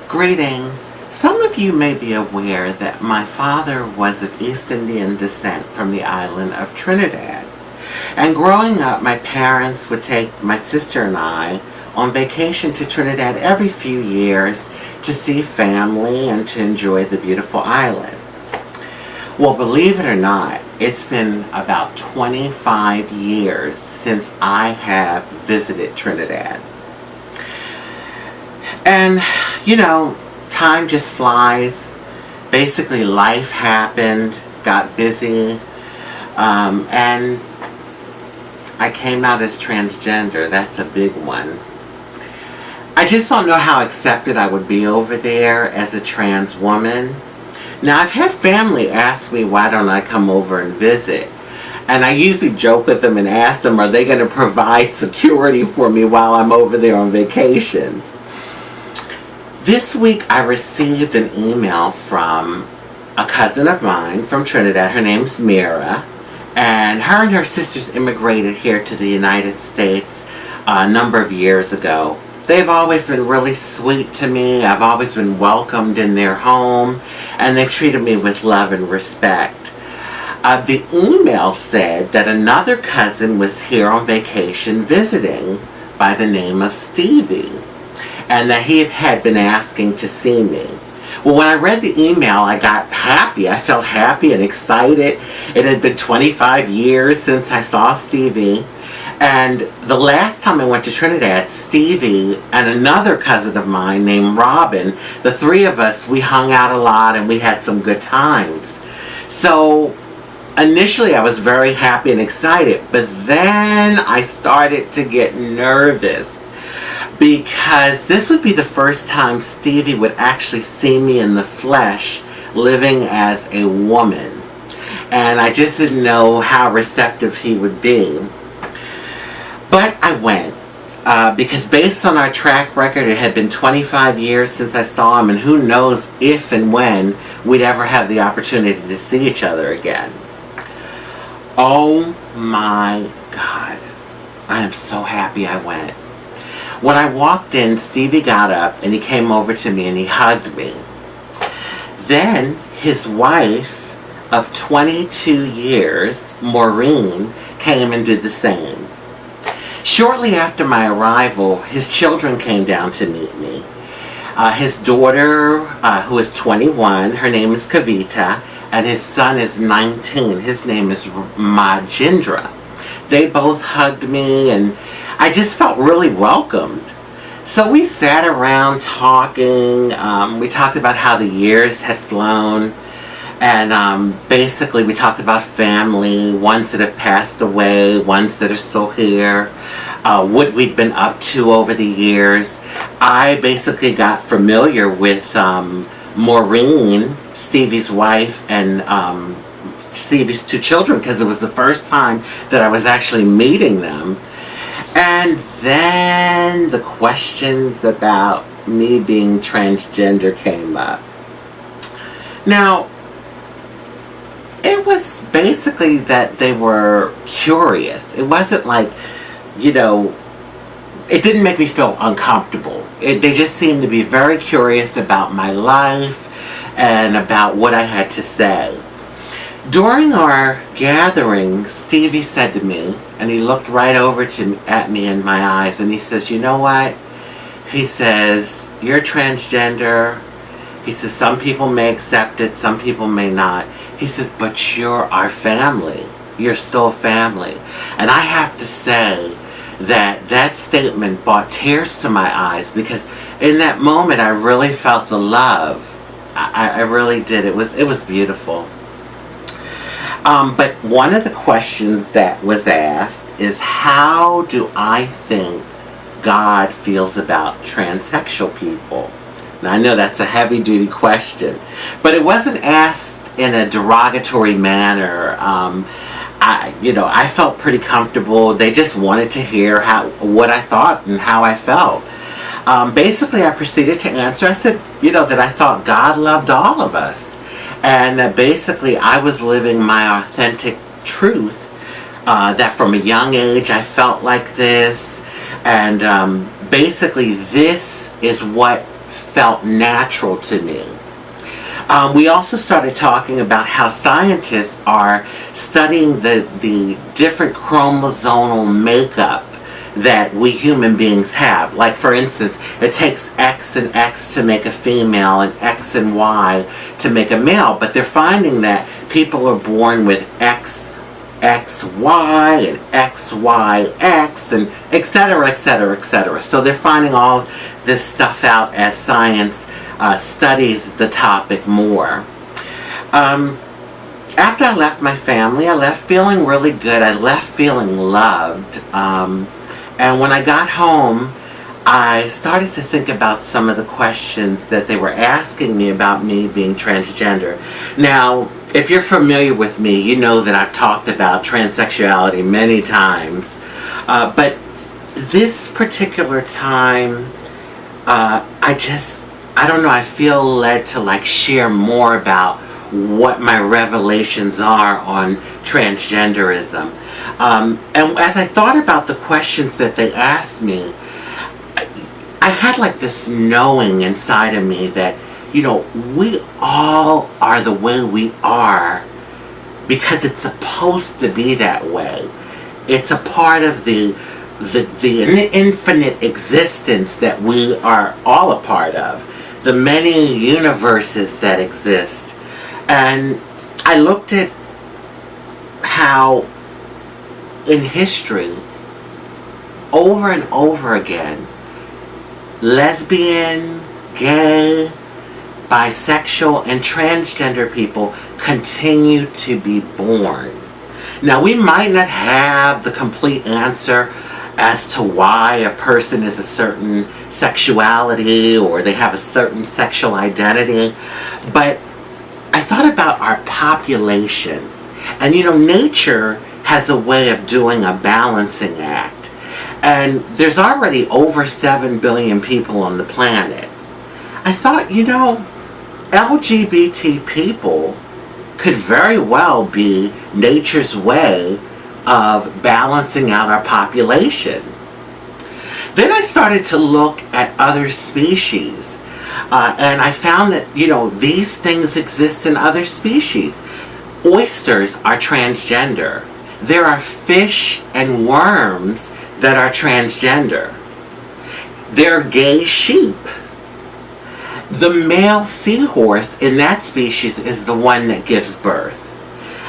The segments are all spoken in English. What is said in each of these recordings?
Greetings. Some of you may be aware that my father was of East Indian descent from the island of Trinidad. And growing up, my parents would take my sister and I on vacation to Trinidad every few years to see family and to enjoy the beautiful island. Well, believe it or not, it's been about 25 years since I have visited Trinidad. And, you know, time just flies. Basically, life happened, got busy, and I came out as transgender. That's a big one. I just don't know how accepted I would be over there as a trans woman. Now, I've had family ask me why don't I come over and visit. And I usually joke with them and ask them, are they going to provide security for me while I'm over there on vacation? This week I received an email from a cousin of mine from Trinidad. Her name's Mira. And her sisters immigrated here to the United States a number of years ago. They've always been really sweet to me. I've always been welcomed in their home, and they've treated me with love and respect. The email said that another cousin was here on vacation visiting by the name of Stevie, and that he had been asking to see me. Well, when I read the email, I got happy. I felt happy and excited. It had been 25 years since I saw Stevie. And the last time I went to Trinidad, Stevie and another cousin of mine named Robin, the three of us, we hung out a lot and we had some good times. So initially I was very happy and excited, but then I started to get nervous because this would be the first time Stevie would actually see me in the flesh living as a woman. And I just didn't know how receptive he would be. But I went because based on our track record, it had been 25 years since I saw him, and who knows if and when we'd ever have the opportunity to see each other again. Oh my God. I am so happy I went. When I walked in, Stevie got up and he came over to me and he hugged me. Then his wife of 22 years, Maureen, came and did the same. Shortly after my arrival, his children came down to meet me. His daughter, who is 21, her name is Kavita, and his son is 19. His name is Majindra. They both hugged me, and I just felt really welcomed. So we sat around talking. We talked about how the years had flown. And basically we talked about family, ones that have passed away, ones that are still here, what we'd been up to over the years. I basically got familiar with Maureen, Stevie's wife, and Stevie's two children, because it was the first time that I was actually meeting them. And then the questions about me being transgender came up. Now, it was basically that they were curious. It wasn't like, you know, it didn't make me feel uncomfortable. They just seemed to be very curious about my life and about what I had to say. During our gathering, Stevie said to me, and he looked right over at me in my eyes, and he says, you know what? He says, you're transgender. He says, some people may accept it, some people may not. He says, but you're our family. You're still family. And I have to say that that statement brought tears to my eyes, because in that moment I really felt the love. I really did. It was beautiful. But one of the questions that was asked is, how do I think God feels about transsexual people? Now, I know that's a heavy-duty question, but it wasn't asked in a derogatory manner. I felt pretty comfortable. They just wanted to hear what I thought and how I felt. Basically, I proceeded to answer. I said, that I thought God loved all of us, and that basically I was living my authentic truth, that from a young age I felt like this, and basically this is what felt natural to me. We also started talking about how scientists are studying the different chromosomal makeup that we human beings have. Like, for instance, it takes X and X to make a female and X and Y to make a male, but they're finding that people are born with XY and XYX and et cetera, et cetera, et cetera. So they're finding all this stuff out as science studies the topic more. After I left my family, I left feeling really good. I left feeling loved. And when I got home, I started to think about some of the questions that they were asking me about me being transgender. Now, if you're familiar with me, you know that I've talked about transsexuality many times. But this particular time, I don't know, I feel led to like share more about what my revelations are on transgenderism. And as I thought about the questions that they asked me, I had like this knowing inside of me that, you know, we all are the way we are because it's supposed to be that way. It's a part of the infinite existence that we are all a part of, the many universes that exist. And I looked at how in history, over and over again, lesbian, gay, bisexual, and transgender people continue to be born. Now, we might not have the complete answer as to why a person is a certain sexuality or they have a certain sexual identity, but I thought about our population. And you know, nature has a way of doing a balancing act. And there's already over 7 billion people on the planet. I thought, you know, LGBT people could very well be nature's way of balancing out our population. Then I started to look at other species. And I found that, you know, these things exist in other species. Oysters are transgender. There are fish and worms that are transgender. There are gay sheep. The male seahorse in that species is the one that gives birth.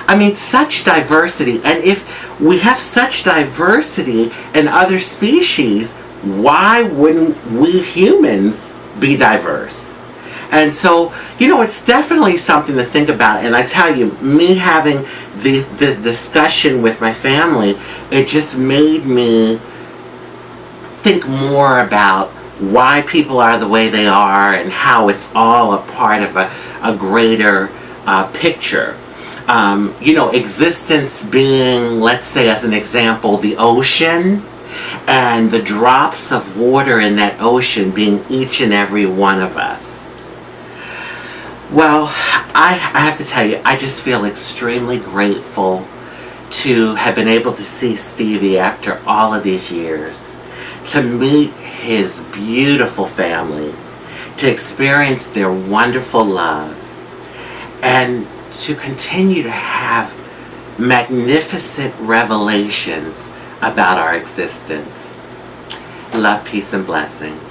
I mean, such diversity. And if we have such diversity in other species, why wouldn't we humans be diverse? And so, you know, it's definitely something to think about. And I tell you, me having the discussion with my family, it just made me think more about why people are the way they are and how it's all a part of a greater picture. You know, existence being, let's say as an example, the ocean, and the drops of water in that ocean being each and every one of us. Well, I have to tell you, I just feel extremely grateful to have been able to see Stevie after all of these years, to meet his beautiful family, to experience their wonderful love, and to continue to have magnificent revelations about our existence. Love, peace, and blessings.